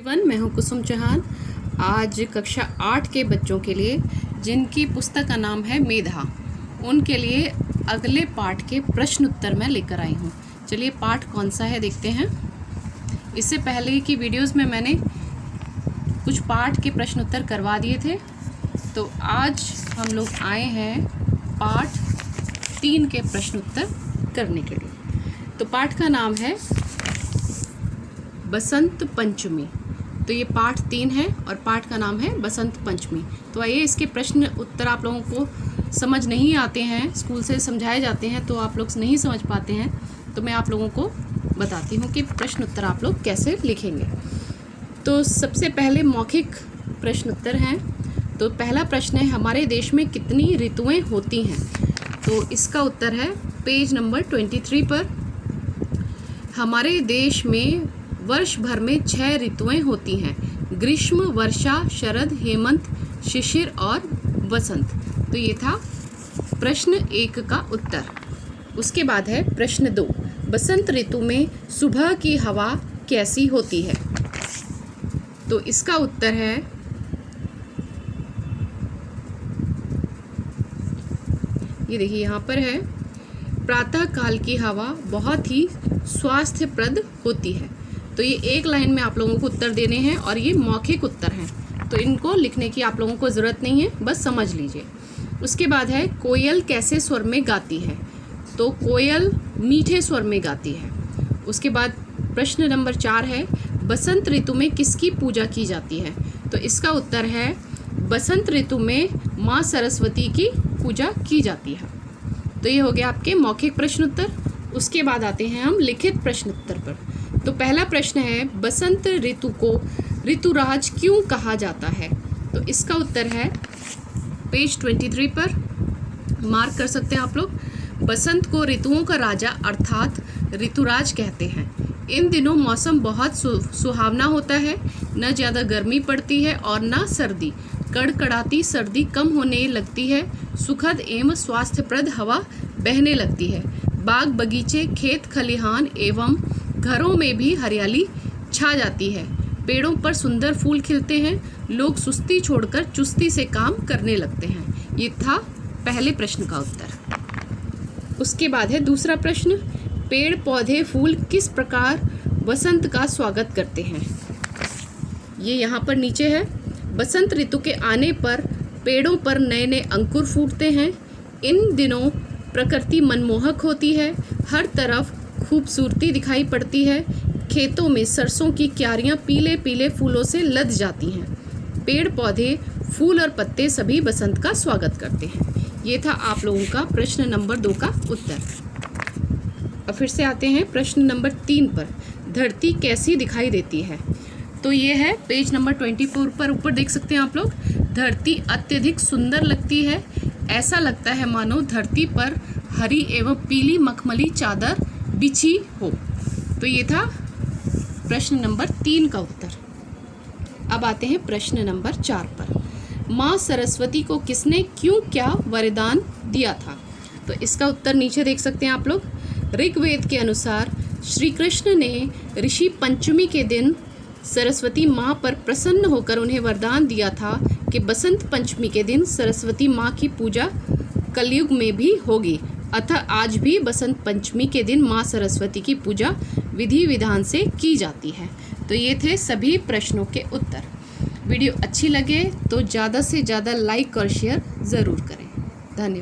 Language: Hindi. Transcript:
मैं हूं कुसुम चौहान। आज कक्षा 8 के बच्चों के लिए, जिनकी पुस्तक का नाम है मेधा, उनके लिए अगले पाठ के प्रश्न उत्तर मैं लेकर आई हूं। चलिए पाठ कौन सा है देखते हैं। इससे पहले की वीडियोस में मैंने कुछ पाठ के प्रश्न उत्तर करवा दिए थे, तो आज हम लोग आए हैं पाठ 3 के प्रश्न उत्तर करने के लिए। तो पाठ का नाम है बसंत पंचमी। तो ये पाठ 3 है और पाठ का नाम है बसंत पंचमी। तो आइए, इसके प्रश्न उत्तर आप लोगों को समझ नहीं आते हैं, स्कूल से समझाए जाते हैं तो आप लोग नहीं समझ पाते हैं, तो मैं आप लोगों को बताती हूँ कि प्रश्न उत्तर आप लोग कैसे लिखेंगे। तो सबसे पहले मौखिक प्रश्न उत्तर हैं। तो पहला प्रश्न है, हमारे देश में कितनी ऋतुएं होती हैं? तो इसका उत्तर है पेज नंबर 23 पर। हमारे देश में वर्ष भर में 6 ऋतुएं होती हैं: ग्रीष्म, वर्षा, शरद, हेमंत, शिशिर और वसंत। तो ये था प्रश्न 1 का उत्तर। उसके बाद है प्रश्न 2, बसंत ऋतु में सुबह की हवा कैसी होती है? तो इसका उत्तर है ये देखिए, यहाँ पर है, प्रातः काल की हवा बहुत ही स्वास्थ्यप्रद होती है। तो ये एक लाइन में आप लोगों को उत्तर देने हैं और ये मौखिक उत्तर हैं, तो इनको लिखने की आप लोगों को ज़रूरत नहीं है, बस समझ लीजिए। उसके बाद है, कोयल कैसे स्वर में गाती है? तो कोयल मीठे स्वर में गाती है। उसके बाद प्रश्न नंबर 4 है, बसंत ऋतु में किसकी पूजा की जाती है? तो इसका उत्तर है, बसंत ऋतु में माँ सरस्वती की पूजा की जाती है। तो ये हो गया आपके मौखिक प्रश्न उत्तर। उसके बाद आते हैं हम लिखित प्रश्न उत्तर पर। तो पहला प्रश्न है, बसंत ऋतु को ऋतुराज क्यों कहा जाता है? तो इसका उत्तर है पेज 23 पर, मार्क कर सकते हैं आप लोग। बसंत को ऋतुओं का राजा अर्थात ऋतुराज कहते हैं। इन दिनों मौसम बहुत सुहावना होता है, न ज़्यादा गर्मी पड़ती है और न सर्दी। कड़कड़ाती सर्दी कम होने लगती है, सुखद एवं स्वास्थ्यप्रद हवा बहने लगती है। बाग बगीचे, खेत खलिहान एवं घरों में भी हरियाली छा जाती है। पेड़ों पर सुंदर फूल खिलते हैं, लोग सुस्ती छोड़कर चुस्ती से काम करने लगते हैं। ये था पहले प्रश्न का उत्तर। उसके बाद है दूसरा प्रश्न, पेड़ पौधे फूल किस प्रकार बसंत का स्वागत करते हैं? ये यहाँ पर नीचे है, बसंत ऋतु के आने पर पेड़ों पर नए नए अंकुर फूटते हैं। इन दिनों प्रकृति मनमोहक होती है, हर तरफ खूबसूरती दिखाई पड़ती है। खेतों में सरसों की क्यारियां पीले पीले फूलों से लद जाती हैं। पेड़ पौधे, फूल और पत्ते सभी बसंत का स्वागत करते हैं। ये था आप लोगों का प्रश्न नंबर 2 का उत्तर। अब फिर से आते हैं प्रश्न नंबर 3 पर, धरती कैसी दिखाई देती है? तो ये है पेज नंबर 24 पर, ऊपर देख सकते हैं आप लोग। धरती अत्यधिक सुंदर लगती है, ऐसा लगता है मानो धरती पर हरी एवं पीली मखमली चादर बिछी हो। तो ये था प्रश्न नंबर 3 का उत्तर। अब आते हैं प्रश्न नंबर 4 पर, माँ सरस्वती को किसने क्यों क्या वरदान दिया था? तो इसका उत्तर नीचे देख सकते हैं आप लोग। ऋग्वेद के अनुसार श्री कृष्ण ने ऋषि पंचमी के दिन सरस्वती माँ पर प्रसन्न होकर उन्हें वरदान दिया था कि बसंत पंचमी के दिन सरस्वती माँ की पूजा कलयुग में भी होगी। अतः आज भी बसंत पंचमी के दिन माँ सरस्वती की पूजा विधि विधान से की जाती है। तो ये थे सभी प्रश्नों के उत्तर। वीडियो अच्छी लगे तो ज़्यादा से ज़्यादा लाइक और शेयर ज़रूर करें। धन्यवाद।